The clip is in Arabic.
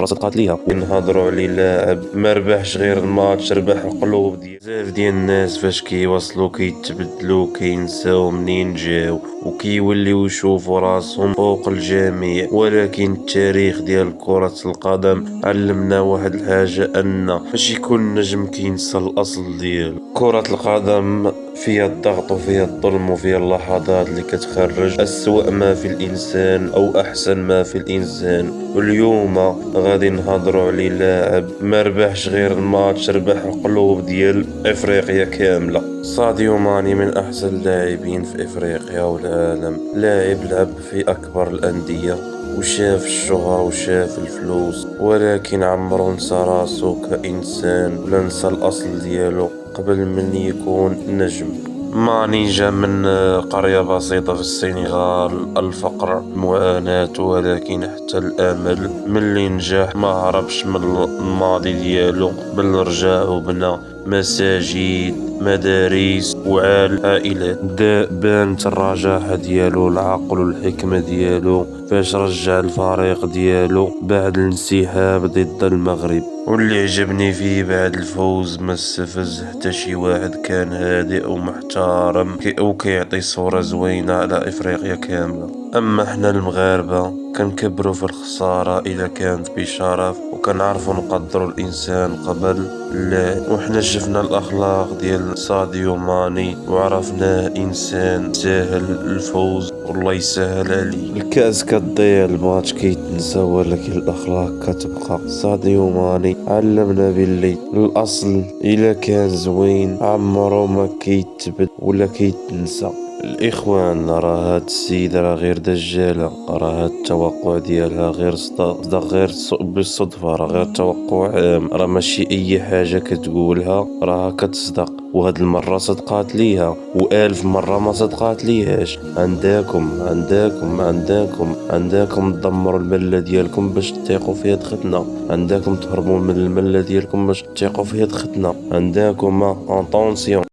صدقات ليها. نهضروا على لاعب ما ربحش غير الماتش، ربح القلوب ديال بزاف ديال الناس. فاش كيوصلوا كيتبدلوا كينساو منين جاو وكيوليو يشوفوا راسهم فوق الجميع. ولكن التاريخ ديال كرة القدم علمنا واحد الحاجة، ان ماشي كل نجم كينسى الاصل ديالو. كرة القدم فيها الضغط وفيها الظلم وفيها اللحظات اللي كتخرج أسوأ ما في الإنسان أو أحسن ما في الإنسان. واليوم غادي نهضروا على لاعب ما ربحش غير الماتش، ربح القلوب ديال إفريقيا كاملة. ساديو ماني من أحسن اللاعبين في إفريقيا والعالم. لاعب لعب في أكبر الأندية وشاف الشهرة وشاف الفلوس، ولكن عمرو نسى راسو كإنسان ولا نسى الأصل ديالو قبل من يكون نجم. ماني جا من قرية بسيطة في السنغال، الفقر، المعاناة، ولكن حتى الأمل. ملي نجح ما هربش من الماضي ديالو، بل رجع وبنى مساجد، مدارس وعال عائلات. بانت الرجاحة ديالو، العقل والحكمة ديالو فاش رجع الفريق ديالو بعد الانسحاب ضد المغرب. واللي عجبني فيه بعد الفوز ما استفز حتى شي واحد، كان هادئ ومحترم وكيعطي صورة زوينة على افريقيا كاملة. اما احنا المغاربة كنكبروا في الخسارة اذا كانت بشرف، وكنعرفوا نقدروا الانسان قبل اللاعب. وحنا شفنا الاخلاق ديال ساديو ماني وعرفناه انسان ساهل الفوز والله يسهل عليه. الكأس كتضيع، الماتش كيتنسى، ولكن الأخلاق كتبقى. ساديو ماني علمنا باللي الأصل إلا كان زوين عمرو ما كيتبد ولا كيتنسى. الإخوان، راه هاد السيدة راه غير دجالة، راه هاد التوقع ديالها غير صدق غير بالصدفة، راه غير توقع عام، راه ماشي أي حاجة كتقولها راها كتصدق. وهاد المرة صدقات ليها، وألف مرة ما صدقات ليهاش. عندكم تدمروا الملة ديالكم باش تثيقوا في يد ختنا، عندكم تهربوا من الملة ديالكم باش تثيقوا في يد ختنا، عندكم اتونسيون.